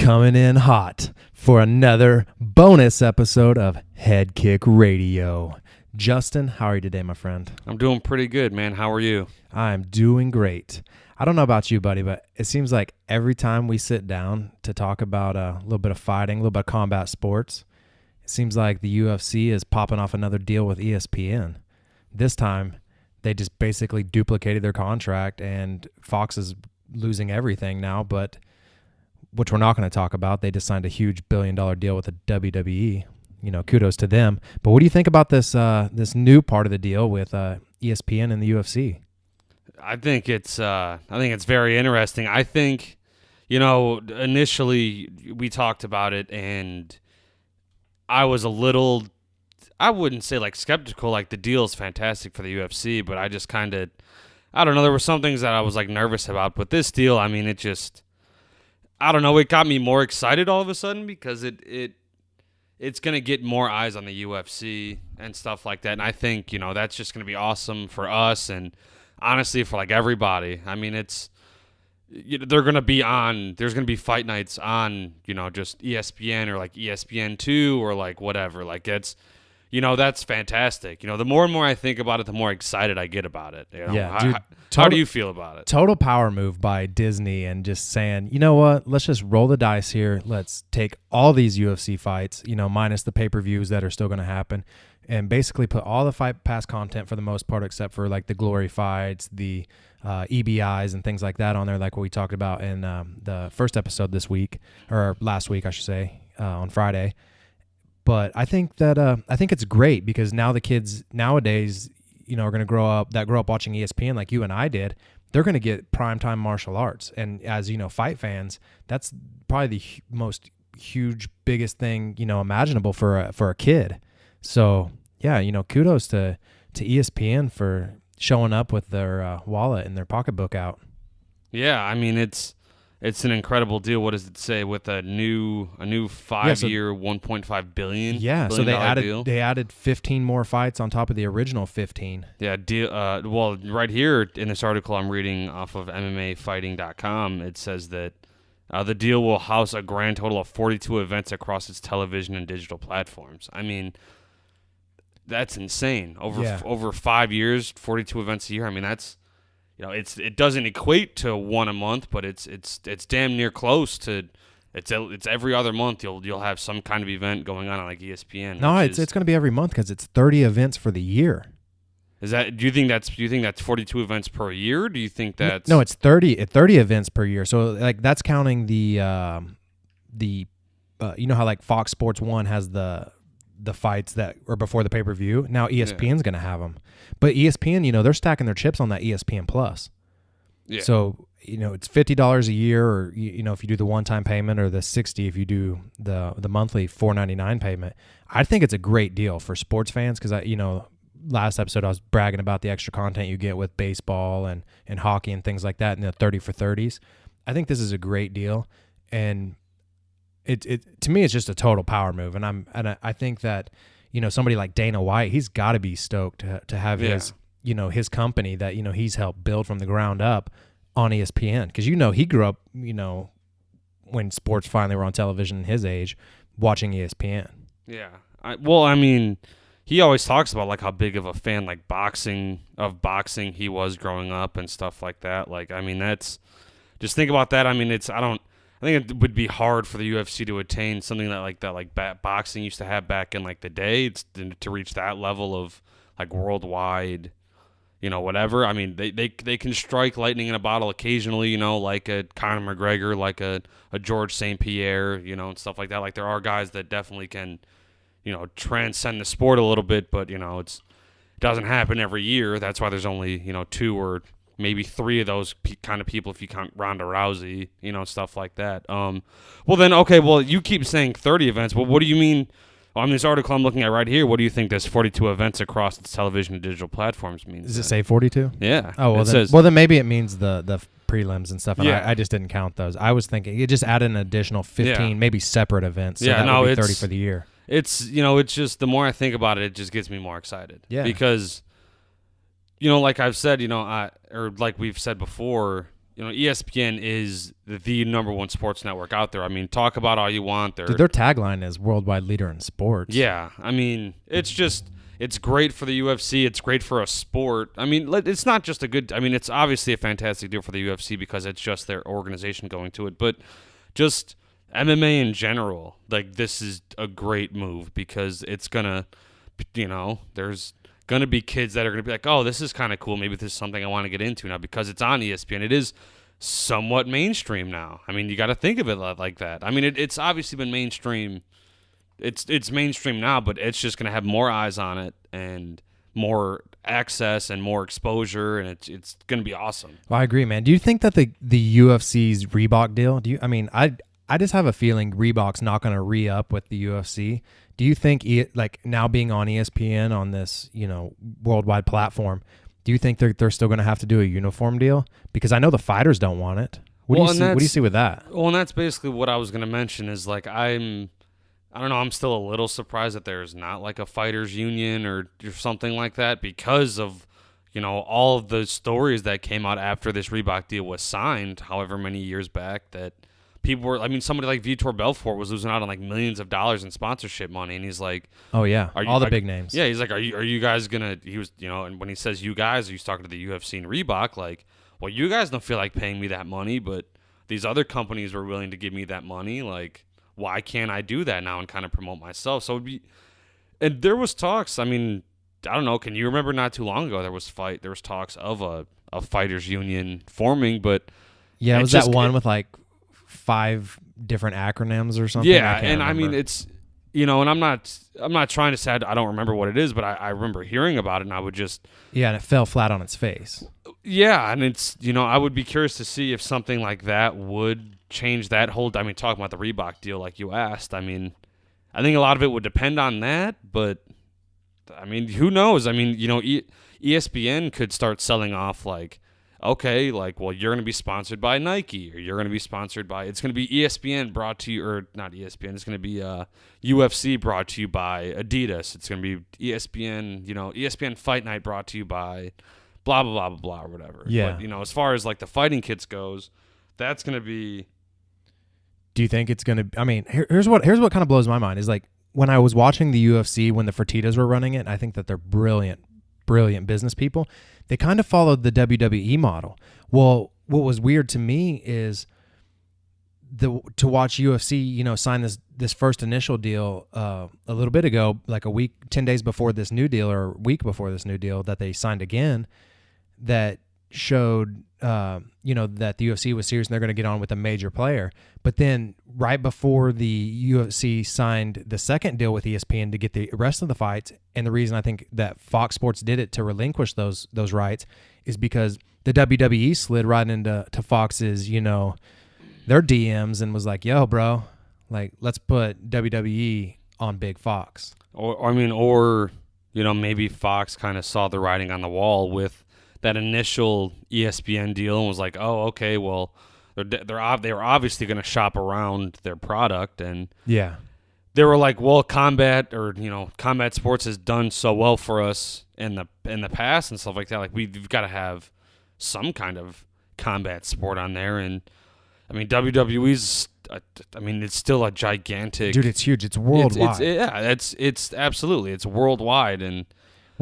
coming in hot for another bonus episode of Head Kick Radio. Justin, how are you today, my friend? I'm doing pretty good, man. How are you? I'm doing great. I don't know about you, buddy, but it seems like every time we sit down to talk about a little bit of fighting, a little bit of combat sports, it seems like the UFC is popping off another deal with ESPN. This time, they just basically duplicated their contract, and Fox is losing everything now, but which we're not going to talk about. They just signed a huge billion-dollar deal with the WWE. You know, kudos to them. But what do you think about this new part of the deal with ESPN and the UFC? I think it's very interesting. I think, you know, initially we talked about it, and I was a little, I wouldn't say like skeptical. Like, the deal is fantastic for the UFC, but I just kind of, I don't know. There were some things that I was like nervous about, but this deal, I mean, it just, I don't know. It got me more excited all of a sudden because it's going to get more eyes on the UFC and stuff like that. And I think, you know, that's just going to be awesome for us and honestly for like everybody. I mean, they're going to be on, there's going to be fight nights on, you know, just ESPN or like ESPN2 or like whatever. Like, it's, you know, that's fantastic. You know, the more and more I think about it, the more excited I get about it. You know? Yeah, dude, how do you feel about it? Total power move by Disney and just saying, you know what, let's just roll the dice here. Let's take all these UFC fights, you know, minus the pay-per-views that are still going to happen, and basically put all the Fight Pass content for the most part, except for like the Glory fights, the EBIs and things like that on there, like what we talked about in the first episode this week, or last week, I should say, on Friday. But I think that I think it's great because now the kids nowadays, you know, are going to grow up watching ESPN like you and I did. They're going to get primetime martial arts, and as you know, fight fans, that's probably the most huge, biggest thing, you know, imaginable for a kid. So yeah, you know, kudos to ESPN for showing up with their wallet and their pocketbook out. Yeah, I mean, it's an incredible deal. What does it say with a new 5-year, $1.5 billion? Yeah, so deal? they added 15 more fights on top of the original 15. Yeah, well, right here in this article I'm reading off of MMAfighting.com, it says that the deal will house a grand total of 42 events across its television and digital platforms. I mean, that's insane. Over 5 years, 42 events a year. I mean, that's, you know, it doesn't equate to one a month, but it's damn near close to. It's every other month you'll have some kind of event going on like ESPN. No, it's going to be every month because it's 30 events for the year. Is that? Do you think that's 42 events per year? Do you think that's no? It's 30 events per year. So like that's counting the you know how like Fox Sports 1 has the fights that are before the pay-per-view. Now ESPN's going to have them. But ESPN, you know, they're stacking their chips on that ESPN Plus. Yeah. So, you know, it's $50 a year, or, you know, if you do the one-time payment, or the $60 if you do the monthly $4.99 payment. I think it's a great deal for sports fans because, you know, last episode I was bragging about the extra content you get with baseball and hockey and things like that, and the 30 for 30s. I think this is a great deal, and it to me it's just a total power move, and I think that, you know, somebody like Dana White, he's got to be stoked to have his, you know, his company that, you know, he's helped build from the ground up on ESPN, because, you know, he grew up, you know, when sports finally were on television his age, watching ESPN. Yeah. I mean, he always talks about like how big of a fan like boxing he was growing up and stuff like that. Like, I mean, that's, just think about that. I mean, I think it would be hard for the UFC to attain something like boxing used to have back in like the day. It's to reach that level of like worldwide, you know, whatever. I mean, they can strike lightning in a bottle occasionally, you know, like a Conor McGregor, like a George St. Pierre, you know, and stuff like that. Like, there are guys that definitely can, you know, transcend the sport a little bit, but, you know, it doesn't happen every year. That's why there's only, you know, 2 or maybe 3 of those kind of people if you count Ronda Rousey, you know, stuff like that. Well, then, okay, well, you keep saying 30 events. Well, what do you mean? On this article I'm looking at right here, what do you think this 42 events across its television and digital platforms means? Does it say 42? Yeah. Oh, well, then maybe it means the prelims and stuff. And yeah. I just didn't count those. I was thinking it just added an additional 15, maybe separate events. So that would be 30 for the year. It's, you know, it's just, the more I think about it, it just gets me more excited. Yeah. Because, you know, like I've said, you know, or like we've said before, ESPN is the number one sports network out there. I mean, talk about all you want. Dude, their tagline is worldwide leader in sports. Yeah, I mean, it's great for the UFC. It's great for a sport. I mean, it's not just it's obviously a fantastic deal for the UFC because it's just their organization going to it, but just MMA in general, like, this is a great move because it's gonna, there's gonna be kids that are gonna be like, oh, this is kind of cool. Maybe this is something I want to get into now because it's on ESPN. It is somewhat mainstream now. I mean, you got to think of it like that. I mean, it's obviously been mainstream. It's mainstream now, but it's just gonna have more eyes on it and more access and more exposure, and it's gonna be awesome. Well, I agree, man. Do you think that the UFC's Reebok deal? I just have a feeling Reebok's not going to re-up with the UFC. Do you think, like, now being on ESPN on this, worldwide platform, do you think they're still going to have to do a uniform deal? Because I know the fighters don't want it. What do you see with that? Well, and that's basically what I was going to mention is, like, I don't know, I'm still a little surprised that there's not, like, a fighters union or something like that because of, all of the stories that came out after this Reebok deal was signed, however many years back, that people were, somebody like Vitor Belfort was losing out on like millions of dollars in sponsorship money, and he's like, "Oh yeah, all the big names." Yeah, he's like, "Are you guys gonna?" He was, and when he says "you guys," he's talking to the UFC and Reebok, like, "Well, you guys don't feel like paying me that money, but these other companies were willing to give me that money. Like, why can't I do that now and kind of promote myself?" So and there was talks. I mean, I don't know. Can you remember not too long ago there was talks of a fighters union forming, but yeah, it was that one with like 5 different acronyms or something. Yeah, and remember. I mean, it's and I'm not trying to say I don't remember what it is, but I remember hearing about it, and I would just and it fell flat on its face. Yeah, and it's I would be curious to see if something like that would change that whole. I mean, talking about the Reebok deal, like you asked, I mean, I think a lot of it would depend on that, but I mean, who knows? I mean, ESPN could start selling off like, okay, like, well, you're going to be sponsored by Nike, or you're going to be sponsored by, it's going to be ESPN brought to you, or not ESPN, it's going to be UFC brought to you by Adidas. It's going to be ESPN, ESPN Fight Night brought to you by blah, blah, blah, blah, blah, or whatever. Yeah. But, as far as like the fighting kits goes, that's going to be. Do you think it's going to, I mean, here's what kind of blows my mind is like when I was watching the UFC, when the Fertittas were running it, I think that they're brilliant business people. They kind of followed the WWE model. Well, what was weird to me is to watch UFC, sign this first initial deal a little bit ago, like a week, 10 days before this new deal, or a week before this new deal that they signed again, that showed, that the UFC was serious and they're going to get on with a major player. But then right before the UFC signed the second deal with ESPN to get the rest of the fights, and the reason I think that Fox Sports did it to relinquish those rights is because the WWE slid right into Fox's, their DMs and was like, yo, bro, like, let's put WWE on Big Fox. Or maybe Fox kind of saw the writing on the wall with that initial ESPN deal and was like, oh, okay, well, they were obviously going to shop around their product, and yeah, they were like, well, combat sports has done so well for us in the past and stuff like that. Like, we've got to have some kind of combat sport on there, and I mean, WWE's. It's still a gigantic. Dude, it's huge. It's worldwide. It's absolutely. It's worldwide, and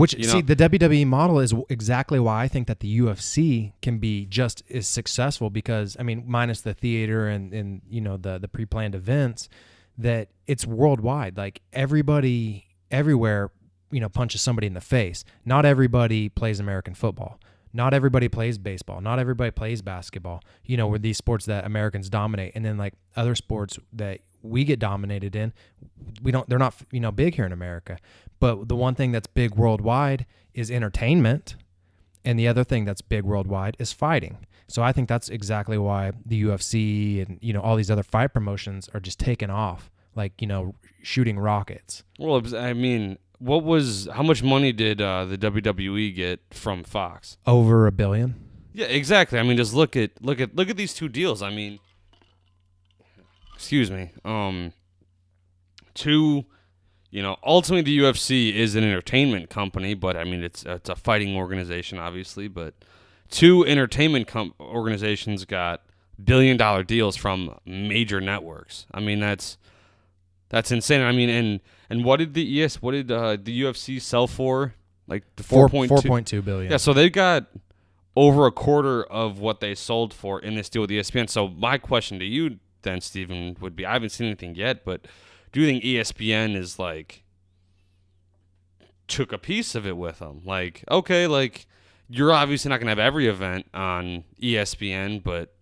see, the WWE model is exactly why I think that the UFC can be just as successful because, I mean, minus the theater and the pre-planned events, that it's worldwide. Like, everybody everywhere, punches somebody in the face. Not everybody plays American football. Not everybody plays baseball. Not everybody plays basketball. With these sports that Americans dominate, and then like other sports that we get dominated in, they're not big here in America. But the one thing that's big worldwide is entertainment, and the other thing that's big worldwide is fighting. So I think that's exactly why the UFC and all these other fight promotions are just taking off, like shooting rockets. Well, I mean, how much money did the WWE get from Fox? Over $1 billion. Yeah, exactly. I mean, just look at these two deals. I mean, excuse me. Ultimately the UFC is an entertainment company, but I mean it's a fighting organization, obviously. But 2 entertainment organizations got billion-dollar deals from major networks. I mean, that's insane. I mean, and what did the UFC sell for? Like the 4.2 billion. Yeah, so they got over a quarter of what they sold for in this deal with ESPN. So my question to you then, Steven, would be, I haven't seen anything yet, but do you think ESPN is like took a piece of it with them? Like, okay, like you're obviously not going to have every event on ESPN, but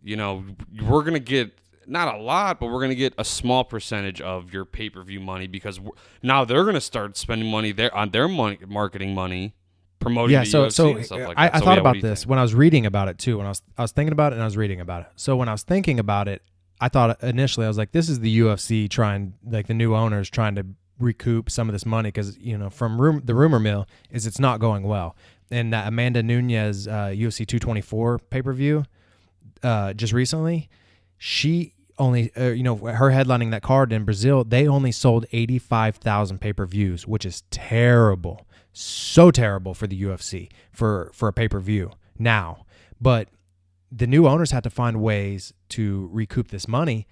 you know, we're going to get not a lot, but we're going to get a small percentage of your pay-per-view money because now they're going to start spending money there on their marketing money, promoting the UFC and stuff like that. I thought about this when I was reading about it too. When I was thinking about it and I was reading about it. So when I was thinking about it, I thought initially I was like, this is the UFC trying, like the new owners trying to recoup some of this money because from the rumor mill is it's not going well. And that Amanda Nunes UFC 224 pay-per-view just recently, she only her headlining that card in Brazil, they only sold 85,000 pay-per-views, which is terrible. So terrible for the UFC for a pay-per-view now. But the new owners had to find ways to recoup this money.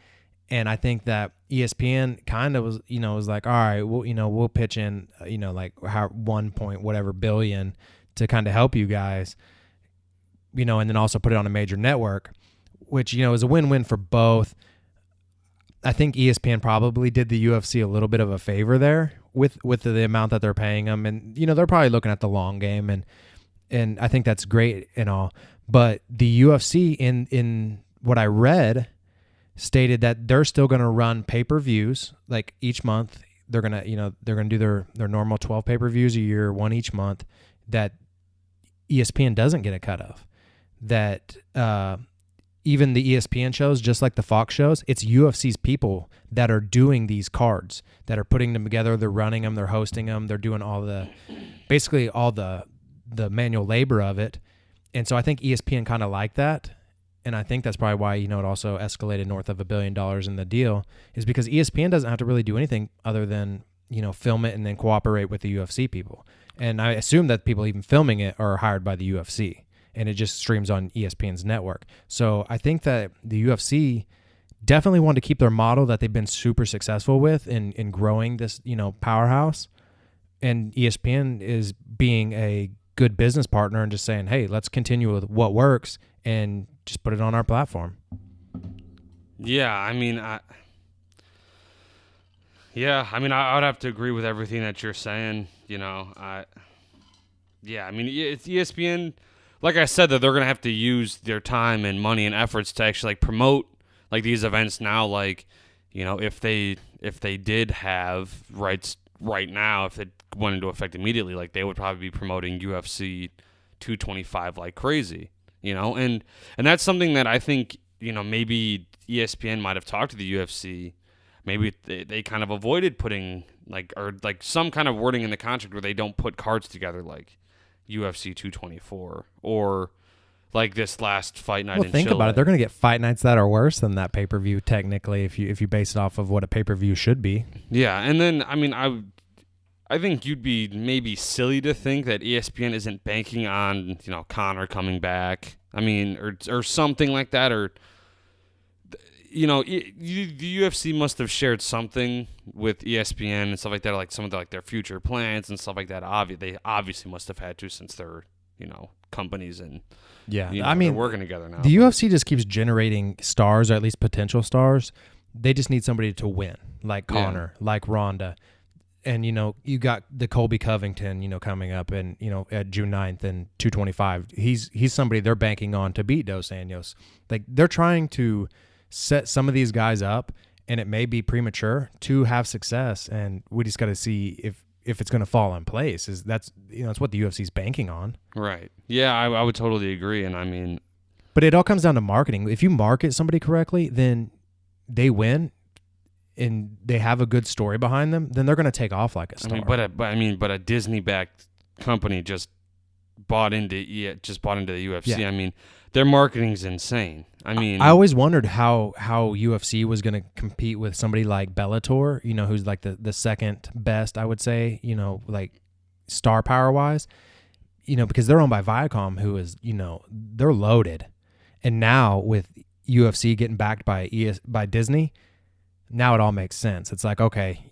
And I think that ESPN kind of was like, all right, we'll pitch in, like how 1 point whatever billion to kind of help you guys, and then also put it on a major network, which, is a win-win for both. I think ESPN probably did the UFC a little bit of a favor there with the amount that they're paying them. And, they're probably looking at the long game and I think that's great and all. But the UFC in what I read stated that they're still going to run pay-per-views like each month. They're going to do their normal 12 pay-per-views a year, one each month that ESPN doesn't get a cut of. That even the ESPN shows, just like the Fox shows, it's UFC's people that are doing these cards, that are putting them together. They're running them, they're hosting them, they're doing basically all the manual labor of it. And so I think ESPN kind of liked that. And I think that's probably why, it also escalated north of $1 billion in the deal, is because ESPN doesn't have to really do anything other than, film it and then cooperate with the UFC people. And I assume that people even filming it are hired by the UFC, and it just streams on ESPN's network. So I think that the UFC definitely wanted to keep their model that they've been super successful with in growing this, powerhouse. And ESPN is being a good business partner and just saying, hey, let's continue with what works and just put it on our platform. Yeah, I would have to agree with everything that you're saying. It's ESPN. Like I said, that they're gonna have to use their time and money and efforts to actually promote these events now. If they did have rights right now, if it went into effect immediately, they would probably be promoting UFC 225 like crazy. And that's something that I think maybe ESPN might have talked to the UFC. Maybe they kind of avoided putting some kind of wording in the contract where they don't put cards together like UFC 224 or this last fight night. Well, think about it. They're going to get fight nights that are worse than that pay-per-view technically if you base it off of what a pay-per-view should be. Yeah, and then I think you'd be maybe silly to think that ESPN isn't banking on Conor coming back. Or something like that, or the UFC must have shared something with ESPN and stuff like that, like some of their future plans and stuff like that. They obviously must have had to, since they're companies and they're working together now. The UFC just keeps generating stars, or at least potential stars. They just need somebody to win, like Conor, like Ronda. And, you got the Colby Covington, coming up and, at June 9th and 225. He's somebody they're banking on to beat Dos Anjos. They're trying to set some of these guys up, and it may be premature to have success. And we just got to see if it's going to fall in place. That's what the UFC is banking on. Right. Yeah, I would totally agree. And but it all comes down to marketing. If you market somebody correctly, then they win. And they have a good story behind them, then they're going to take off like a star. But a Disney-backed company just bought into the UFC. Yeah. Their marketing's insane. I always wondered how UFC was going to compete with somebody like Bellator, who's the second best, I would say, star power wise. because they're owned by Viacom, who is, they're loaded. And now with UFC getting backed by by Disney, now it all makes sense. It's like, okay,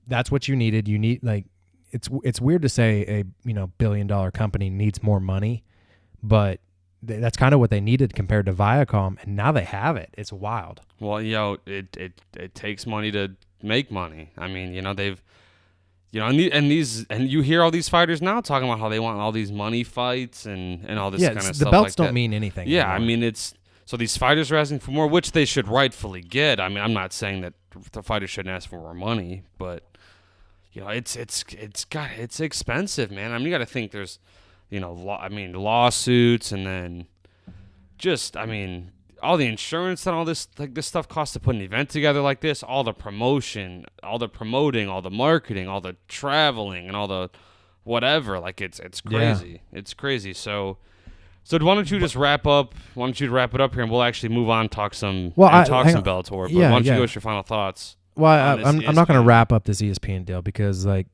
that's what you needed. You need, like, it's weird to say a, $1 billion company needs more money, but that's kind of what they needed compared to Viacom, and now they have it. It's wild. Well, it takes money to make money. I mean, they've, and you hear all these fighters now talking about how they want all these money fights and all this kind of stuff. The belts like don't that. mean anything. Yeah, anymore. I mean, so these fighters are asking for more, which they should rightfully get. I mean, I'm not saying that the fighters shouldn't ask for more money, but it's expensive, man. I mean, you got to think there's, lawsuits, and then just, all the insurance and all this, like, this stuff costs to put an event together like this, all the promotion, all the promoting, all the marketing, all the traveling, and all the whatever. Like, it's crazy. Yeah. It's crazy. So why don't you just wrap up? Why don't you wrap it up here, and we'll actually move on, talk some Bellator. But why don't you go with your final thoughts? Well, I'm not going to wrap up this ESPN deal because, like,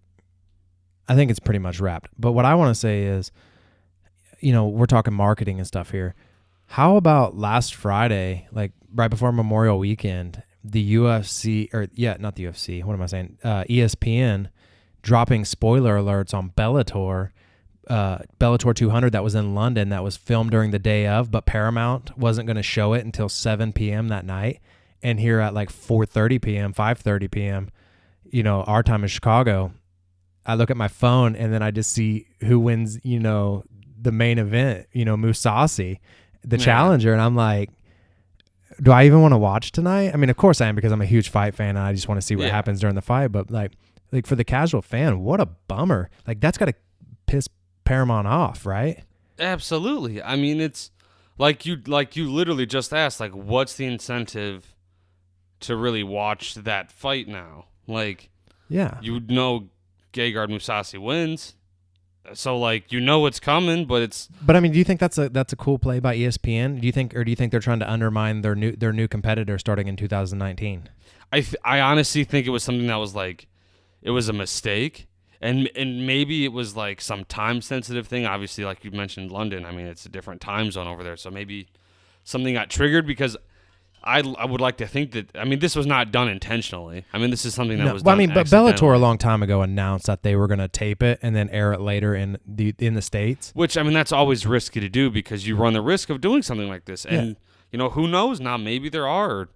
I think it's pretty much wrapped. But what I want to say is, we're talking marketing and stuff here. How about last Friday, like right before Memorial Weekend, the UFC, not the UFC, what am I saying? ESPN dropping spoiler alerts on Bellator, Bellator 200 that was in London, that was filmed during the day of, but Paramount wasn't going to show it until 7 p.m. that night. And here at like 4:30 p.m., 5:30 p.m., our time in Chicago, I look at my phone and then I just see who wins, the main event, Mousasi, the challenger. And I'm like, do I even want to watch tonight? I mean, of course I am, because I'm a huge fight fan and I just want to see what happens during the fight. But like for the casual fan, what a bummer. Like, that's got to piss Paramount off, right? Absolutely. I mean, it's like you literally just asked, like, what's the incentive to really watch that fight now? Like, Gegard Mousasi wins. So, like, what's coming, but it's. But I mean, do you think that's a cool play by ESPN? Do you think they're trying to undermine their new competitor starting in 2019? I honestly think it was something that was like, it was a mistake, and maybe it was like some time sensitive thing. Obviously, like you mentioned, London. I mean, it's a different time zone over there, so maybe something got triggered, because I would like to think that, this was not done intentionally. This is something that was done but Bellator a long time ago announced that they were going to tape it and then air it later in the States. Which, that's always risky to do, because you run the risk of doing something like this. And, who knows now? Maybe there are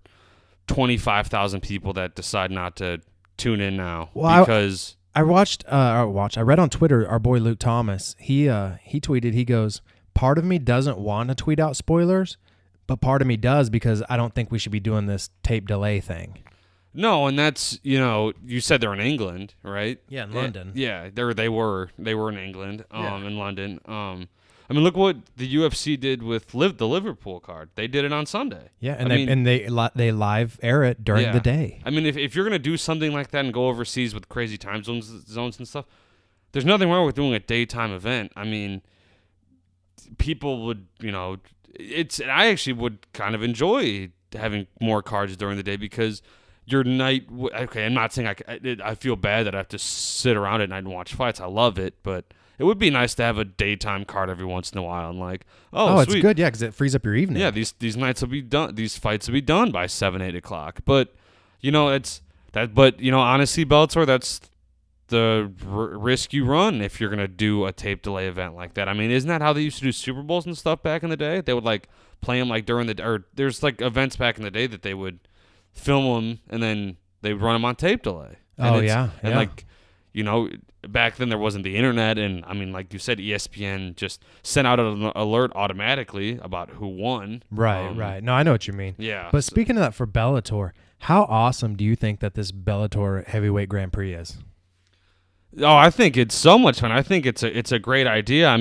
25,000 people that decide not to tune in now. Well, because I read on Twitter, our boy Luke Thomas, he tweeted, he goes, part of me doesn't want to tweet out spoilers, but part of me does, because I don't think we should be doing this tape delay thing. No, and that's, you said they're in England, right? Yeah, in London. Yeah, they were in England, in London. Look what the UFC did with the Liverpool card. They did it on Sunday. Yeah, and they live air it during the day. If you're going to do something like that and go overseas with crazy time zones and stuff, there's nothing wrong with doing a daytime event. People would, I actually would kind of enjoy having more cards during the day, because your night. Okay, I'm not saying I feel bad that I have to sit around at night and watch fights. I love it, but it would be nice to have a daytime card every once in a while. And like, it's good, because it frees up your evening. Yeah, these nights will be done. These fights will be done by 7-8 o'clock. But it's that. But honestly, Bellator, that's the risk you run if you're going to do a tape delay event like that. Isn't that how they used to do Super Bowls and stuff back in the day? They would like play them like during there's like events back in the day that they would film them and then they would run them on tape delay. And back then there wasn't the internet, and like you said, ESPN just sent out an alert automatically about who won. Right. No, I know what you mean. Yeah. But speaking of that, for Bellator, how awesome do you think that this Bellator Heavyweight Grand Prix is? Oh, I think it's so much fun. I think it's a great idea.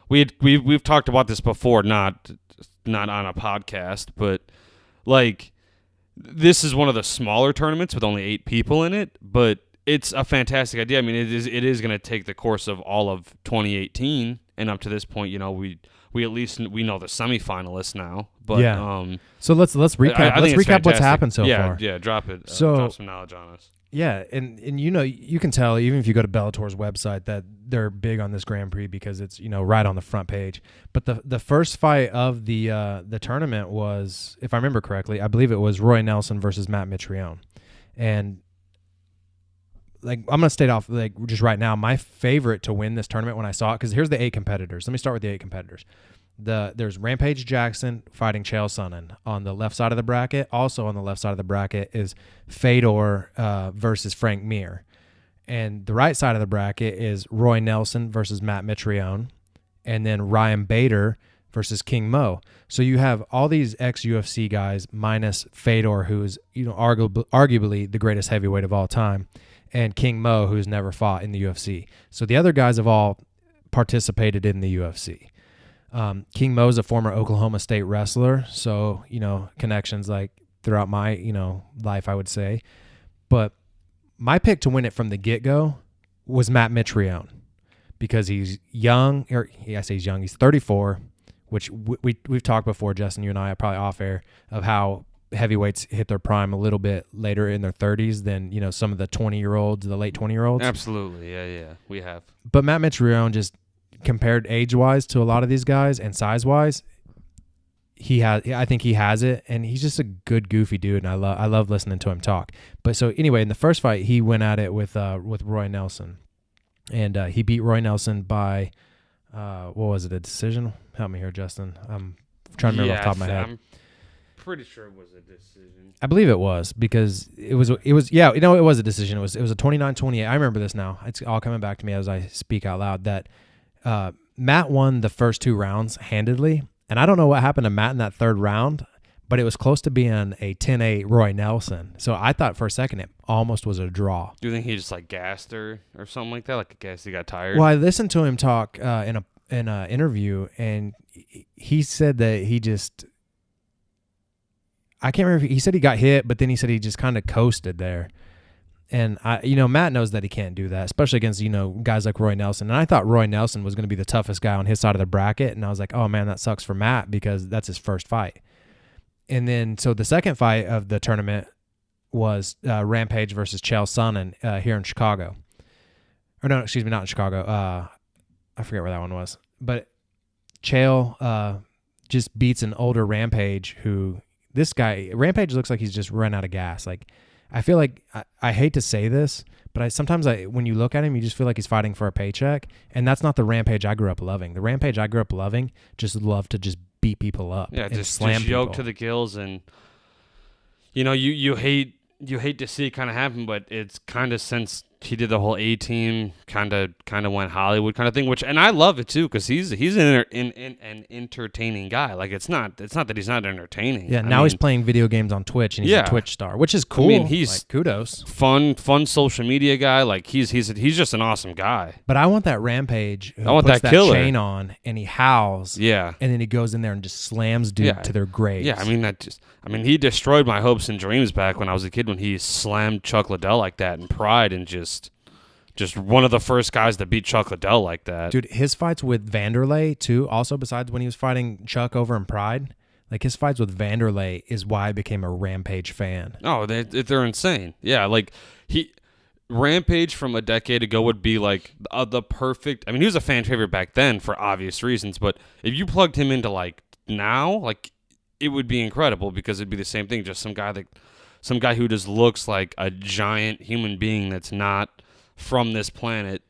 We've talked about this before, not on a podcast, but like, this is one of the smaller tournaments with only 8 people in it, but it's a fantastic idea. It is going to take the course of all of 2018, and up to this point, we at least we know the semifinalists now. But so let's recap. Let's recap what's happened so far. Yeah, drop it. Drop some knowledge on us. Yeah, and you can tell, even if you go to Bellator's website, that they're big on this Grand Prix because it's, right on the front page. But the first fight of the tournament was, if I remember correctly, I believe it was Roy Nelson versus Matt Mitrione. And I'm going to state off just right now, my favorite to win this tournament when I saw it, because here's the 8 competitors. Let me start with the 8 competitors. There's Rampage Jackson fighting Chael Sonnen on the left side of the bracket. Also on the left side of the bracket is Fedor versus Frank Mir. And the right side of the bracket is Roy Nelson versus Matt Mitrione. And then Ryan Bader versus King Mo. So you have all these ex-UFC guys minus Fedor, who's arguably the greatest heavyweight of all time, and King Mo, who's never fought in the UFC. So the other guys have all participated in the UFC. King Mo is a former Oklahoma State wrestler, so, connections throughout my, life, I would say. But my pick to win it from the get-go was Matt Mitrione because he's young. I say he's young. He's 34, which we've talked before, Justin, you and I, probably off air, of how heavyweights hit their prime a little bit later in their 30s than, some of the 20-year-olds, the late 20-year-olds. Absolutely, yeah, we have. But Matt Mitrione, just compared age-wise to a lot of these guys and size-wise, I think he has it, and he's just a good, goofy dude, and I love listening to him talk. But so anyway, in the first fight, he went at it with Roy Nelson, and he beat Roy Nelson by what was it, a decision? Help me here, Justin. I'm trying to remember off the top of my head. I'm pretty sure it was a decision. I believe it was because it was it was a decision. It was a 29-28. I remember this now. It's all coming back to me as I speak out loud that Matt won the first 2 rounds handedly. And I don't know what happened to Matt in that third round, but it was close to being a 10-8 Roy Nelson. So I thought for a second it almost was a draw. Do you think he just gassed her or something like that? I guess he got tired? Well, I listened to him talk in a interview, and he said that he just, I can't remember if he said he got hit, but then he said he just kind of coasted there. And Matt knows that he can't do that, especially against, guys like Roy Nelson. And I thought Roy Nelson was going to be the toughest guy on his side of the bracket. And I was like, oh man, that sucks for Matt because that's his first fight. And then, so the second fight of the tournament was Rampage versus Chael Sonnen here in Chicago. Or no, excuse me, not in Chicago. I forget where that one was. But Chael just beats an older Rampage Rampage looks like he's just run out of gas. I feel like I hate to say this, but sometimes when you look at him, you just feel like he's fighting for a paycheck, and that's not the Rampage I grew up loving. The Rampage I grew up loving just loved to just beat people up, and just slam people. Yoke to the gills, and you hate to see it kind of happen, but it's kind of since he did the whole A-team kind of went Hollywood kind of thing, and I love it too because he's an entertaining guy. It's not that he's not entertaining. Yeah, he's playing video games on Twitch, and he's a Twitch star, which is cool. He's kudos. Fun social media guy. He's just an awesome guy. But I want that Rampage. I want that killer chain on, and he howls. Yeah, and then he goes in there and just slams dude to their graves. Yeah, he destroyed my hopes and dreams back when I was a kid when he slammed Chuck Liddell like that in Pride, and just one of the first guys to beat Chuck Liddell like that. Dude, his fights with Vanderlei too, also besides when he was fighting Chuck over in Pride, his fights with Vanderlei is why I became a Rampage fan. Oh, they're insane. Yeah, Rampage from a decade ago would be the perfect, he was a fan favorite back then for obvious reasons, but if you plugged him into now, it would be incredible because it'd be the same thing, just some guy who just looks like a giant human being that's not from this planet,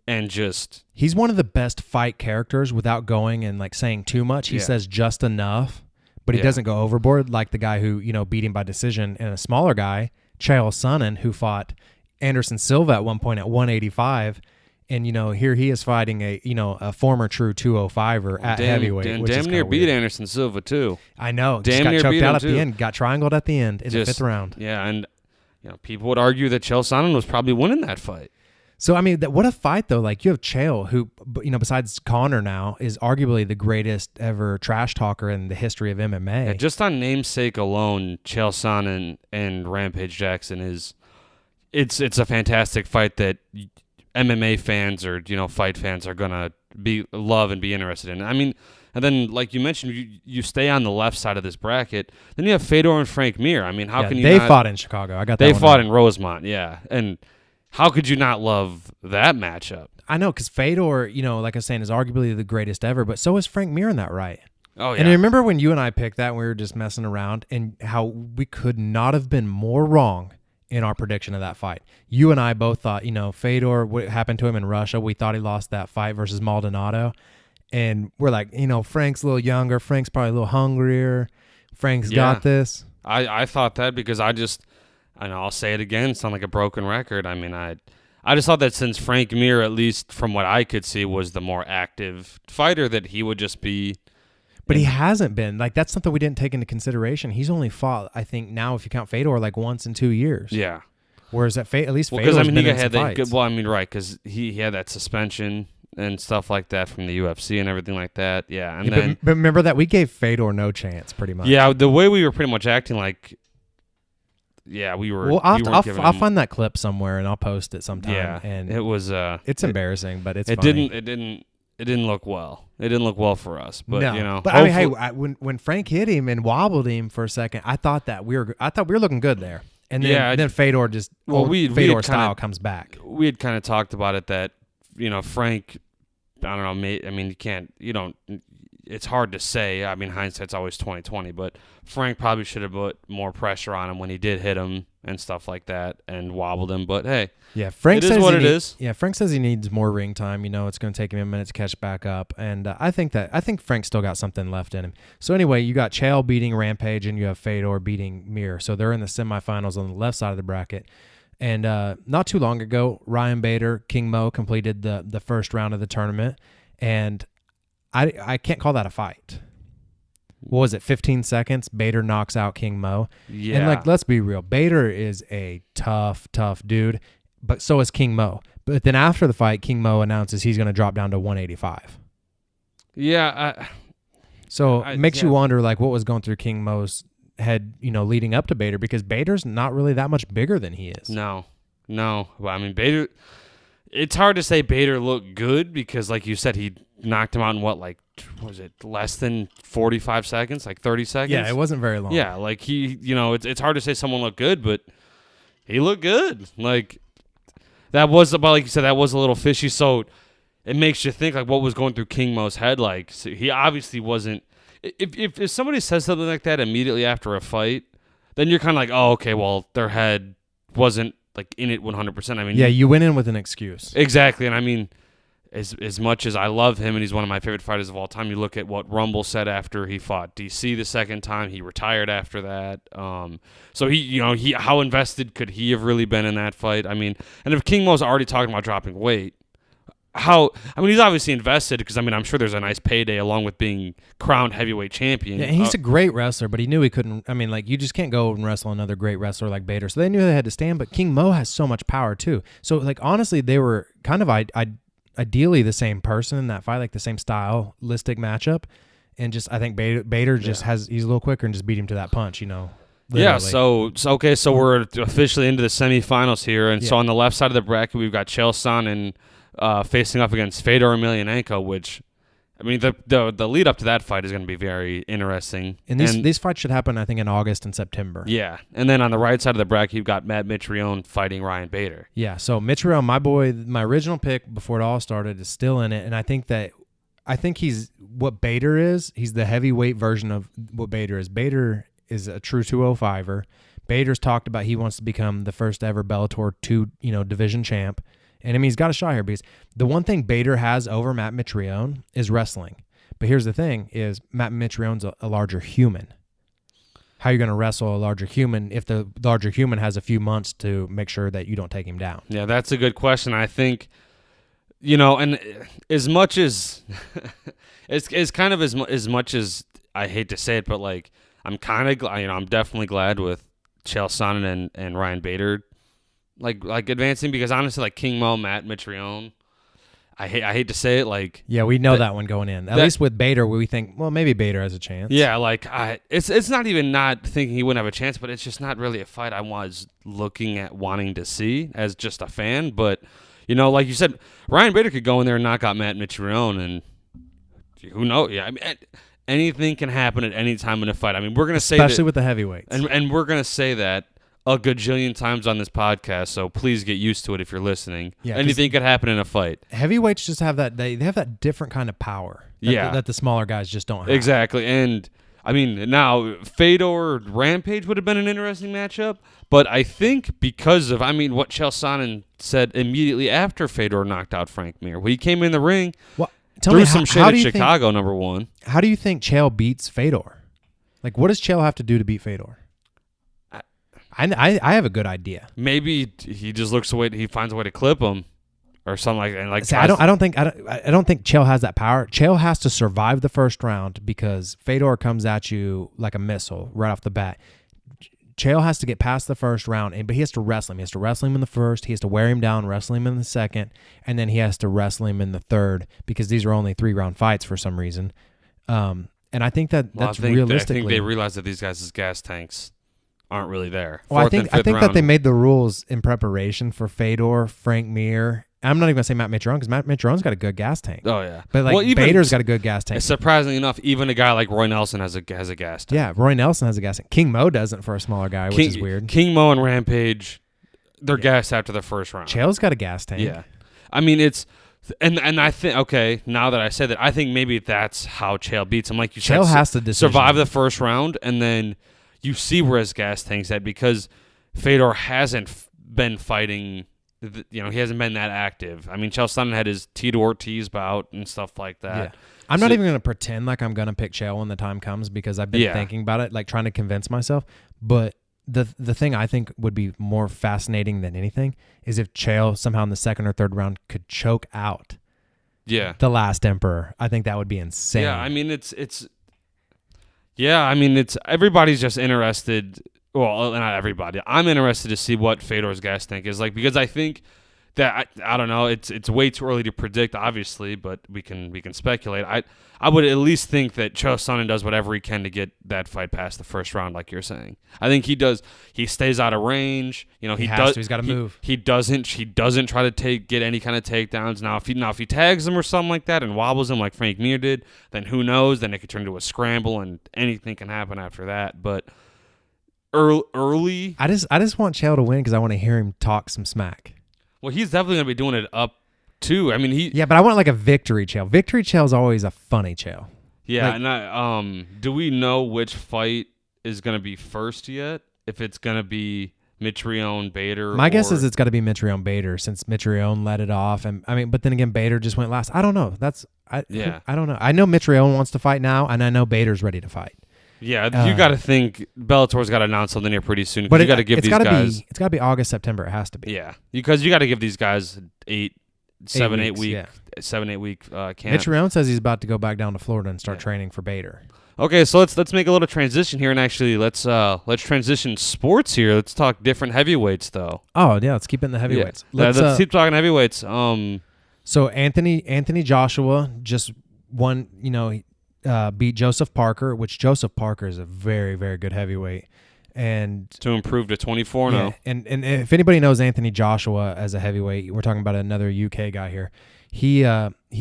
and just he's one of the best fight characters without going and saying too much. He says just enough, but he doesn't go overboard like the guy who beat him by decision, and a smaller guy, Chael Sonnen, who fought Anderson Silva at one point at 185, and here he is fighting a former true 205er at heavyweight, and which damn is near beat weird. Anderson Silva too. I know, damn just near got beat choked out him at too. the end, got triangled at the end in the 5th round. Yeah, and people would argue that Chael Sonnen was probably winning that fight. So, what a fight, though. You have Chael, who, besides Conor now, is arguably the greatest ever trash talker in the history of MMA. Yeah, just on namesake alone, Chael Sonnen and Rampage Jackson it's a fantastic fight that MMA fans or, fight fans are going to love and be interested in. And then, like you mentioned, you stay on the left side of this bracket. Then you have Fedor and Frank Mir. How can you They fought in Chicago. I got that. They fought in Rosemont, yeah. And how could you not love that matchup? I know, because Fedor, like I was saying, is arguably the greatest ever, but so is Frank Mir in that right. Oh, yeah. And I remember when you and I picked that and we were just messing around and how we could not have been more wrong in our prediction of that fight. You and I both thought, Fedor, what happened to him in Russia, we thought he lost that fight versus Maldonado. And we're like, Frank's a little younger. Frank's probably a little hungrier. Frank's got this. I thought that because and I'll say it again, sound like a broken record. I mean, I just thought that since Frank Mir, at least from what I could see, was the more active fighter, that he would just be. But he hasn't been. Like, that's something we didn't take into consideration. He's only fought, I think, now, if you count Fedor, like once in 2 years. Yeah. Whereas at least Fedor's been in some fights. Right, because he had that suspension and stuff like that from the UFC and everything like that. Yeah, and then but remember that we gave Fedor no chance, pretty much. Yeah, the way we were pretty much acting like. Yeah, we were. Well, I'll find that clip somewhere and I'll post it sometime. Yeah, and it was. It's embarrassing, but it's. It funny. didn't look well. It didn't look well for us. But no. But I mean, hey, when Frank hit him and wobbled him for a second, I thought we were looking good there. And then Fedor just Fedor style comes back. We had kind of talked about it that Frank. I don't know. I mean, you don't. It's hard to say. I mean, hindsight's always 20/20. But Frank probably should have put more pressure on him when he did hit him and stuff like that, and wobbled him. But hey, Frank says it is. Yeah, Frank says he needs more ring time. It's going to take him a minute to catch back up, and I think Frank's still got something left in him. So anyway, you got Chael beating Rampage, and you have Fedor beating Mir. So they're in the semifinals on the left side of the bracket. And not too long ago, Ryan Bader, King Mo completed the first round of the tournament, and I can't call that a fight. What was it, 15 seconds? Bader knocks out King Mo. Yeah. And, let's be real. Bader is a tough dude, but so is King Mo. But then after the fight, King Mo announces he's going to drop down to 185. Yeah. So it makes you wonder, what was going through King Mo's head, leading up to Bader, because Bader's not really that much bigger than he is. No. Well, I mean, Bader, it's hard to say Bader looked good because, like you said, he knocked him out in was it less than 45 seconds, 30 seconds? Yeah, it wasn't very long. Yeah, it's hard to say someone looked good, but he looked good. That was about, like you said, that was a little fishy. So it makes you think, what was going through King Mo's head. So he obviously wasn't. If somebody says something like that immediately after a fight, then you're kind of like, oh, okay, well, their head wasn't in it 100%. I mean, yeah, you went in with an excuse. Exactly, and I mean, as much as I love him and he's one of my favorite fighters of all time, you look at what Rumble said after he fought DC the second time. He retired after that. So he how invested could he have really been in that fight? I mean, and if King Mo's already talking about dropping weight, he's obviously invested because, I'm sure there's a nice payday along with being crowned heavyweight champion. Yeah, and he's a great wrestler, but he knew he couldn't. You just can't go and wrestle another great wrestler like Bader. So they knew they had to stand, but King Mo has so much power too. So, honestly, they were kind of ideally the same person in that fight, the same stylistic matchup. And just, I think Bader just he's a little quicker and just beat him to that punch, Literally. Yeah, so we're officially into the semifinals here. And so on the left side of the bracket, we've got Chael Sonnen facing up against Fedor Emelianenko, which, the lead up to that fight is going to be very interesting. And these fights should happen, I think, in August and September. Yeah, and then on the right side of the bracket, you've got Matt Mitrione fighting Ryan Bader. Yeah, so Mitrione, my boy, my original pick before it all started, is still in it, and I think he's what Bader is. He's the heavyweight version of what Bader is. Bader is a true 205er. Bader's talked about he wants to become the first ever Bellator 2, division champ. And he's got a shot here because the one thing Bader has over Matt Mitrione is wrestling. But here's the thing: is Matt Mitrione's a larger human. How are you going to wrestle a larger human if the larger human has a few months to make sure that you don't take him down? Yeah, that's a good question. I think, and as much as it's kind of as much as I hate to say it, but I'm kind of glad. I'm definitely glad with Chael Sonnen and Ryan Bader. Advancing, because honestly, King Mo, Matt Mitrione, I hate to say it, yeah, we know that one going in. At least with Bader, we think, well, maybe Bader has a chance. Yeah, it's not even not thinking he wouldn't have a chance, but it's just not really a fight I was looking at wanting to see as just a fan. But like you said, Ryan Bader could go in there and knock out Matt Mitrione, and who knows? Yeah, anything can happen at any time in a fight. We're gonna say especially with the heavyweights, and we're gonna say that a gajillion times on this podcast, so please get used to it if you're listening. Yeah, anything could happen in a fight. Heavyweights just have that. They have that different kind of power. That the smaller guys just don't have. Exactly, and I mean now Fedor Rampage would have been an interesting matchup, but I think because of what Chael Sonnen said immediately after Fedor knocked out Frank Mir, when he came in the ring, threw some shit at Chicago. Number one, how do you think Chael beats Fedor? Like, what does Chael have to do to beat Fedor? I have a good idea. Maybe he just looks away. He finds a way to clip him, or something like that. Like, see, I don't think Chael has that power. Chael has to survive the first round because Fedor comes at you like a missile right off the bat. Chael has to get past the first round, but he has to wrestle him. He has to wrestle him in the first. He has to wear him down, wrestle him in the second, and then he has to wrestle him in the third because these are only 3-round fights for some reason. And I think that's realistically. I think they realize that these guys' gas tanks aren't really there. Well, I think that they made the rules in preparation for Fedor, Frank Mir. I'm not even gonna say Matt Mitrione because Matt Mitrione's got a good gas tank. Oh yeah, but Bader's got a good gas tank. Surprisingly enough, even a guy like Roy Nelson has a gas tank. Yeah, Roy Nelson has a gas tank. King Mo doesn't for a smaller guy, which is weird. King Mo and Rampage, they're gassed after the first round. Chael's got a gas tank. Yeah, I mean it's. And I think, now that I said that, I think maybe that's how Chael beats him. Like you said, Chael has to survive the first round, and then you see where his gas tank's at because Fedor hasn't been fighting. He hasn't been that active. I mean, Chael Sonnen had his Tito Ortiz bout and stuff like that. Yeah. I'm not even going to pretend like I'm going to pick Chael when the time comes because I've been thinking about it, like trying to convince myself. But the thing I think would be more fascinating than anything is if Chael somehow in the second or third round could choke out the last Emperor. I think that would be insane. Yeah, I mean, it's everybody's just interested. Well, not everybody. I'm interested to see what Fedor's gas tank is like because I think that I don't know. It's way too early to predict, obviously, but we can speculate. I would at least think that Chael Sonnen does whatever he can to get that fight past the first round, like you're saying. I think he does. He stays out of range. He's got to move. He doesn't try to get any kind of takedowns. Now, if he tags him or something like that and wobbles him like Frank Mir did, then who knows? Then it could turn into a scramble and anything can happen after that. But early, I just want Chael to win because I want to hear him talk some smack. Well, he's definitely going to be doing it up too. I mean, but I want like a victory Chael. Victory Chael's always a funny Chael. Yeah, and do we know which fight is going to be first yet? If it's going to be Mitrione, Bader? My guess is it's got to be Mitrione, Bader since Mitrione let it off. And but then again, Bader just went last. I don't know. I don't know. I know Mitrione wants to fight now, and I know Bader's ready to fight. Yeah, you got to think Bellator's got to announce something here pretty soon. But you got to give these guys. It's got to be August, September. It has to be. Yeah, because you got to give these guys 7-8 week camp. Mitrione says he's about to go back down to Florida and start training for Bader. Okay, so let's make a little transition here, and actually let's transition sports here. Let's talk different heavyweights, though. Oh yeah, let's keep it in the heavyweights. Yeah. Let's keep talking heavyweights. So Anthony Joshua just won. Beat Joseph Parker, which Joseph Parker is a very, very good heavyweight. And to improve to 24-0. Yeah, and if anybody knows Anthony Joshua as a heavyweight, we're talking about another UK guy here. He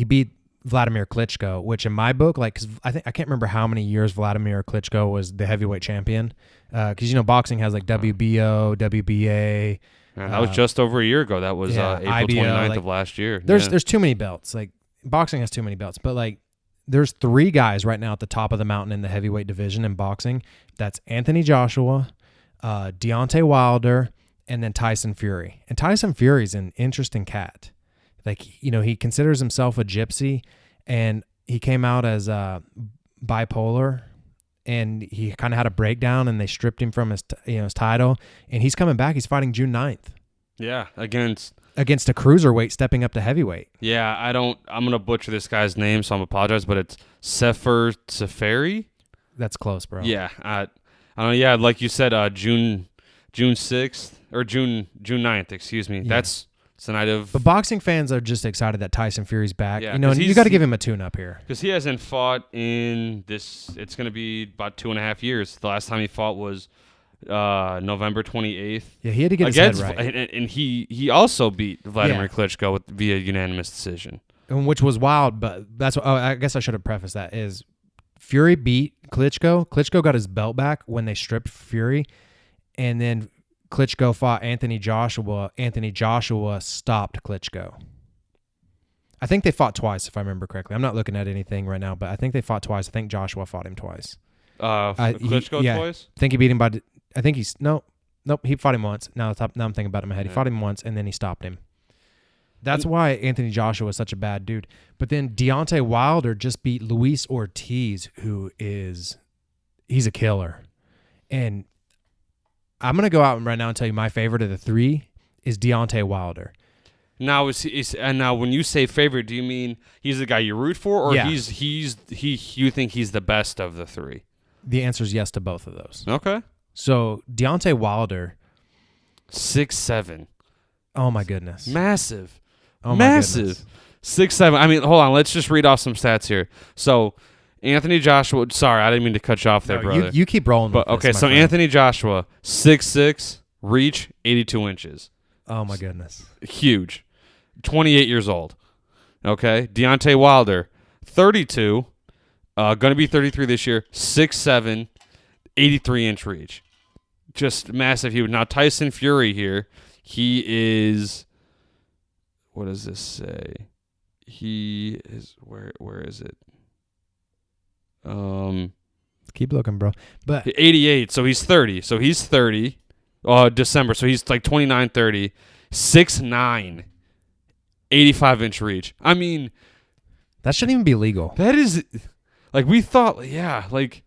beat Vladimir Klitschko, which in my book, like, cause I can't remember how many years Vladimir Klitschko was the heavyweight champion. Because boxing has like WBO, WBA. Man, that was just over a year ago. That was April 29th of last year. There's too many belts. Like boxing has too many belts, but like. There's 3 guys right now at the top of the mountain in the heavyweight division in boxing. That's Anthony Joshua, Deonte Wilder, and then Tyson Fury. And Tyson Fury's an interesting cat. Like, he considers himself a gypsy, and he came out as bipolar, and he kind of had a breakdown, and they stripped him from his title. And he's coming back. He's fighting June 9th. Yeah, against a cruiserweight stepping up to heavyweight. Yeah, I'm going to butcher this guy's name, so I'm apologize, but it's Sefer Seferi. That's close, bro. Yeah, I don't know. Yeah, like you said, June 6th or June 9th, excuse me. Yeah. That's the night of. But boxing fans are just excited that Tyson Fury's back. Yeah, and you got to give him a tune-up here because he hasn't fought in this. It's going to be about 2.5 years. The last time he fought was November 28th. Yeah, he had to get his head right. And he also beat Vladimir Klitschko via unanimous decision. Which was wild, but that's what I guess I should have prefaced that is Fury beat Klitschko. Klitschko got his belt back when they stripped Fury, and then Klitschko fought Anthony Joshua stopped Klitschko. I think they fought twice, if I remember correctly. I'm not looking at anything right now, but I think they fought twice. I think Joshua fought him twice. Klitschko twice? I think he beat him by. I think he's nope. He fought him once. Now I'm thinking about it in my head. He fought him once, and then he stopped him. That's why Anthony Joshua is such a bad dude. But then Deontay Wilder just beat Luis Ortiz, he's a killer. And I'm gonna go out right now and tell you my favorite of the three is Deontay Wilder. Now now when you say favorite, do you mean he's the guy you root for, or you think he's the best of the three? The answer is yes to both of those. Okay. So Deontay Wilder, 6'7". Oh my goodness, massive. Oh massive. 6'7". I mean, hold on. Let's just read off some stats here. So Anthony Joshua. Sorry, I didn't mean to cut you off there, brother. You keep rolling. But okay, so Anthony Joshua, 6'6", reach 82 inches. Oh my goodness, huge. 28 years old. Okay, Deontay Wilder, 32, gonna be 33 this year. 6'7", 83-inch reach, just massive. Huge. Now Tyson Fury here, he is. What does this say? He is where is it? Keep looking, bro. But 88, so he's 30. So he's 30. December. So he's like 29, 30. 6'9", 85-inch reach. I mean, that shouldn't even be legal. That is like we thought. Yeah, like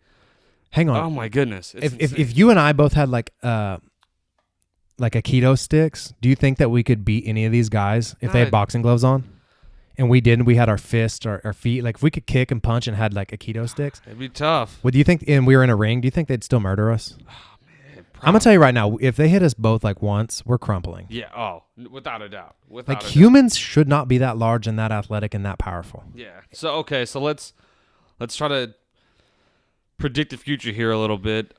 hang on. Oh my goodness. If you and I both had like Aikido sticks, do you think that we could beat any of these guys if they had boxing gloves on? And we didn't. We had our fists, our feet. Like if we could kick and punch and had like Aikido sticks, it'd be tough. What do you think? And we were in a ring. Do you think they'd still murder us? Oh, man, I'm gonna tell you right now. If they hit us both like once, we're crumpling. Yeah. Oh, without a doubt. Humans should not be that large and that athletic and that powerful. Yeah. So okay. So let's try to predict the future here a little bit.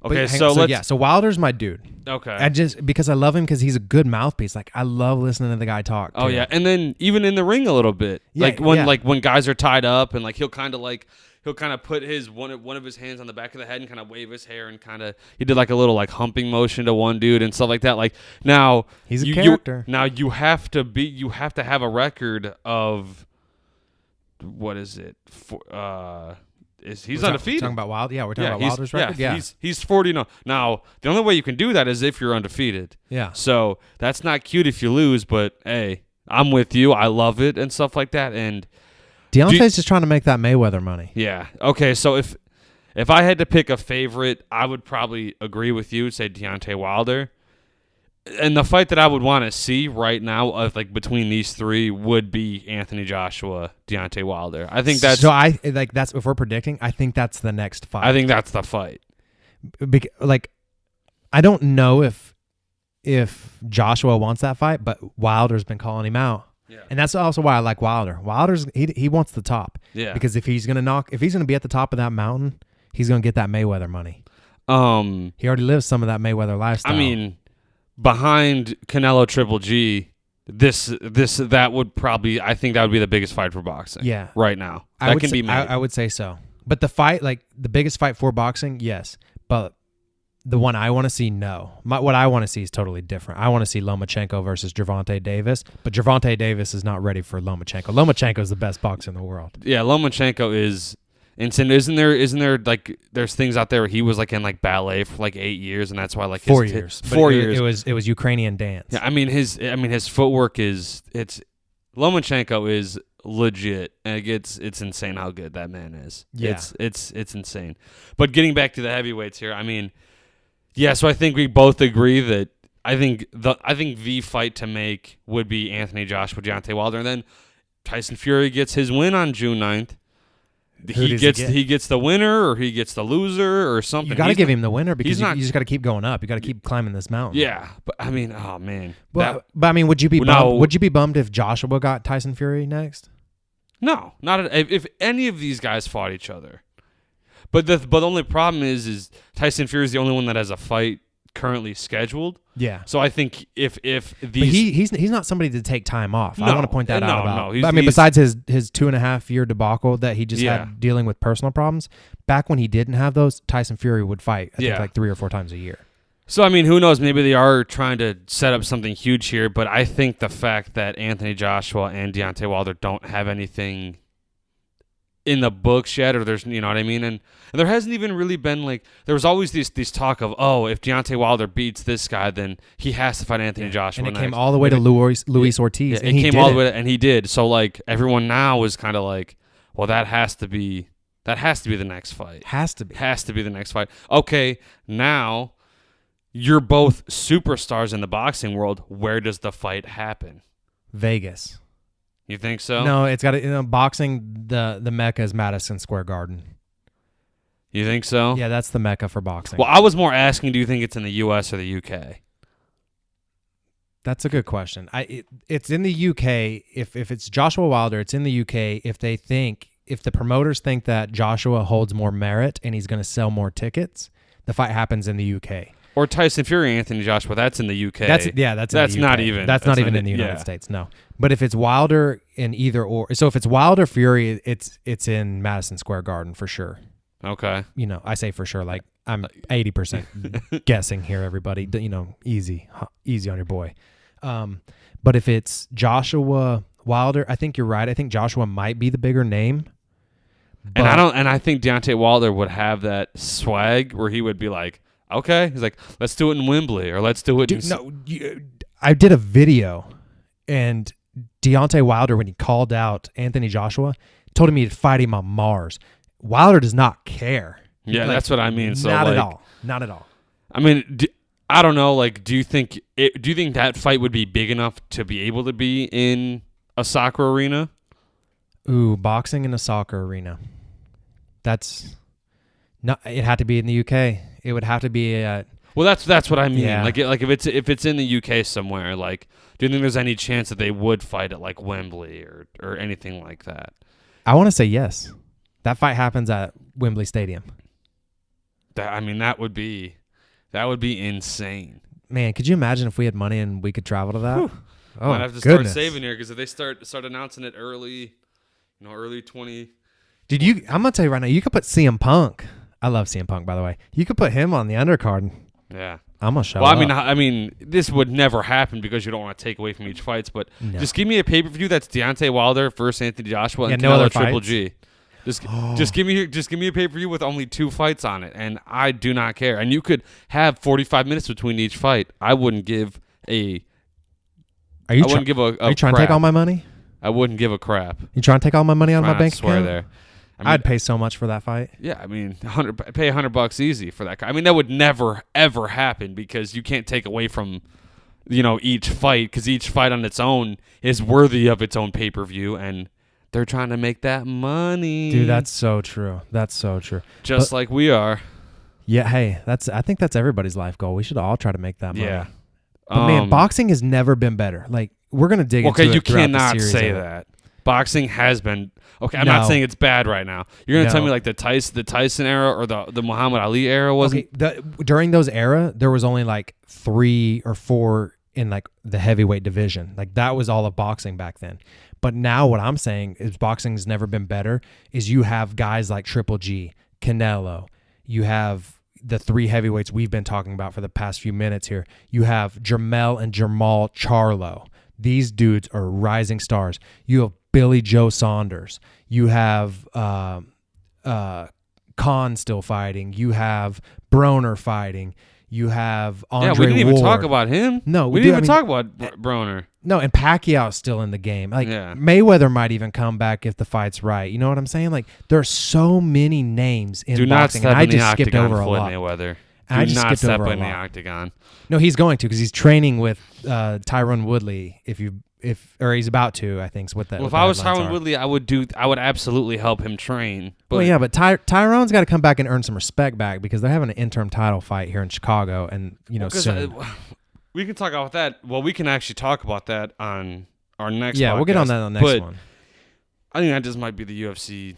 Okay, so Wilder's my dude. Okay. Because I love him because he's a good mouthpiece. Like I love listening to the guy talk. Oh yeah, and then even in the ring a little bit. Yeah, when guys are tied up and like he'll kind of put his one of his hands on the back of the head and kind of wave his hair and he did like a little like humping motion to one dude and stuff like that. Like now he's a character. Now you have to have a record of what is it? He's undefeated. Talking about Wilder? Yeah, we're talking about Wilder's record. Yeah, he's 40 now. The only way you can do that is if you're undefeated. Yeah. So that's not cute if you lose, but hey, I'm with you. I love it and stuff like that. And Deontay's just trying to make that Mayweather money. Yeah. Okay. So if I had to pick a favorite, I would probably agree with you. Say Deontay Wilder. And the fight that I would want to see right now, like between these three, would be Anthony Joshua, Deontay Wilder. I think that's that's if we're predicting. I think that's the next fight. I think that's the fight. I don't know if Joshua wants that fight, but Wilder's been calling him out, and that's also why I like Wilder. Wilder's he wants the top, because if he's gonna be at the top of that mountain, he's gonna get that Mayweather money. He already lives some of that Mayweather lifestyle. I mean, behind Canelo Triple G, that would probably, I think that would be the biggest fight for boxing. Yeah, right now that can be made. I would say so. But the fight, like the biggest fight for boxing, yes. But the one I want to see, no. What I want to see is totally different. I want to see Lomachenko versus Gervonta Davis, but Gervonta Davis is not ready for Lomachenko. Lomachenko is the best boxer in the world. Yeah, Lomachenko is insane. Isn't there like there's things out there where he was like in like ballet for like 8 years, and that's why like 4 years. 4 years. It was Ukrainian dance. Yeah, I mean his footwork Lomachenko is legit, and it's insane how good that man is. Yeah, it's insane. But getting back to the heavyweights here, I mean, yeah. So I think we both agree that I think the fight to make would be Anthony Joshua, Deontay Wilder, and then Tyson Fury gets his win on June 9th. He gets the winner, or he gets the loser, or something. You got to give him the winner because you just got to keep going up. You got to keep climbing this mountain. Yeah, but I mean, oh man. But I mean, would you be bummed? Would you be bummed if Joshua got Tyson Fury next? No, if any of these guys fought each other. But the only problem is Tyson Fury is the only one that has a fight currently scheduled. Yeah. So I think if these, but he's not somebody to take time off. No, I want to point that out about. No, I mean, besides his 2.5 year debacle that he just had dealing with personal problems, back when he didn't have those, Tyson Fury would fight. I think like 3 or 4 times a year. So, I mean, who knows? Maybe they are trying to set up something huge here, but I think the fact that Anthony Joshua and Deontay Wilder don't have anything in the books yet, or there's, you know what I mean? And there hasn't even really been, like, there was always these talk of, oh, if Deontay Wilder beats this guy, then he has to fight Anthony Joshua. And it came all the way to Luis Ortiz. Yeah, it came all the way, and he did. So, like, everyone now is kind of like, well, that has to be the next fight. Has to be the next fight. Okay, now you're both superstars in the boxing world. Where does the fight happen? Vegas. You think so? No, it's got to, boxing, the Mecca is Madison Square Garden. You think so? Yeah, that's the Mecca for boxing. Well, I was more asking, do you think it's in the U.S. or the U.K.? That's a good question. It's in the U.K. If it's Joshua Wilder, it's in the U.K. If the promoters think that Joshua holds more merit and he's going to sell more tickets, the fight happens in the U.K. Or Tyson Fury, Anthony Joshua, that's in the UK. That's in the UK. Not even. That's not even in the United States. No. But if it's Wilder in either or, so if it's Wilder Fury, it's in Madison Square Garden for sure. Okay. I say for sure, like I'm 80% guessing here, everybody. Easy on your boy. But if it's Joshua Wilder, I think you're right. I think Joshua might be the bigger name. And I think Deontay Wilder would have that swag where he would be like, okay, he's like, let's do it in Wembley, or let's do it. I did a video, and Deontay Wilder, when he called out Anthony Joshua, told him he'd fight him on Mars. Wilder does not care. Yeah, that's what I mean. So not at all. Not at all. I mean, I don't know. Like, do you think that fight would be big enough to be able to be in a soccer arena? Ooh, boxing in a soccer arena. That's not. It had to be in the UK. It would have to be at. Well, that's what I mean. Yeah. Like if it's in the UK somewhere, like, do you think there's any chance that they would fight at like Wembley or anything like that? I want to say yes. That fight happens at Wembley Stadium. That would be insane. Man, could you imagine if we had money and we could travel to that? Whew. Oh, might have to start saving here, because if they start announcing it early 20. Dude, I'm gonna tell you right now, you could put CM Punk. I love CM Punk, by the way. You could put him on the undercard. Yeah. I'm gonna show up. Well, I mean, this would never happen because you don't want to take away from each fight. But just give me a pay-per-view that's Deontay Wilder versus Anthony Joshua and Canelo Triple G. Just give me a pay-per-view with only 2 fights on it, and I do not care. And you could have 45 minutes between each fight. I wouldn't give a. Are you trying to take all my money? I wouldn't give a crap. You trying to take all my money out of my bank account? There. I'd pay so much for that fight. Yeah, I mean, pay $100 easy for that. I mean, that would never ever happen, because you can't take away from, each fight, because each fight on its own is worthy of its own pay-per-view, and they're trying to make that money. Dude, that's so true. Just like we are. Yeah, hey, I think that's everybody's life goal. We should all try to make that money. Yeah. But man, boxing has never been better. Like, we're gonna dig into it. Okay, you cannot the series say that. Boxing has been. Okay, I'm not saying it's bad right now. You're going to tell me like the Tyson era or the Muhammad Ali era wasn't? Okay, during those era, there was only like 3 or 4 in like the heavyweight division. Like, that was all of boxing back then. But now what I'm saying is boxing's never been better, is you have guys like Triple G, Canelo. You have the 3 heavyweights we've been talking about for the past few minutes here. You have Jermell and Jamal Charlo. These dudes are rising stars. You have Billy Joe Saunders. You have Khan still fighting. You have Broner fighting. You have Andre Ward. Yeah, we didn't even talk about him. No, we didn't even talk about Broner. No, and Pacquiao's still in the game. Like, Mayweather might even come back if the fight's right. You know what I'm saying? Like, there are so many names in boxing, and I just skipped over a lot. Mayweather. Do not step in the octagon. No, he's going to, because he's training with Tyron Woodley. Or he's about to, I think. With that. Well, if I was Tyron Woodley, I would absolutely help him train. But well, yeah, but Tyron's got to come back and earn some respect back, because they're having an interim title fight here in Chicago, and soon. We can talk about that. Well, we can actually talk about that on our next. Yeah, podcast, we'll get on that on the next one. I think that just might be the UFC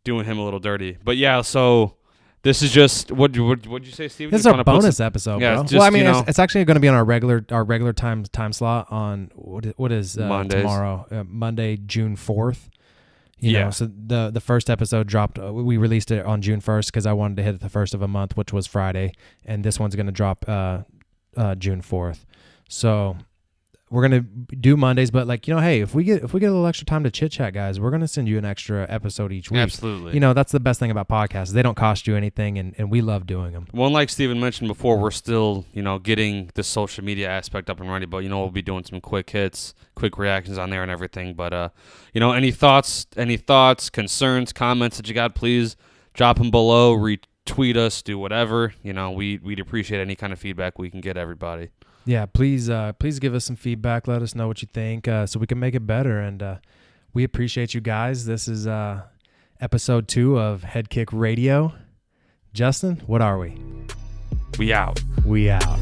doing him a little dirty. But yeah, so. This is just what'd you say, Steven? This is our bonus episode, bro. Just, well, I mean, it's actually going to be on our regular time slot on what is tomorrow, Monday, June 4th. You know, so the first episode dropped. We released it on June 1st because I wanted to hit it the first of a month, which was Friday, and this one's going to drop June 4th. So we're gonna do Mondays, but like, hey, if we get a little extra time to chit chat, guys, we're gonna send you an extra episode each week. Absolutely. That's the best thing about podcasts. They don't cost you anything, and we love doing them. Well, like Steven mentioned before, we're still getting the social media aspect up and running, but we'll be doing some quick hits, quick reactions on there and everything. But any thoughts, concerns, comments that you got, please drop them below, retweet us, do whatever. We'd appreciate any kind of feedback we can get everybody. Yeah, please give us some feedback. Let us know what you think, so we can make it better. And we appreciate you guys. This is episode 2 of Head Kick Radio. Justin, what are we? We out. We out.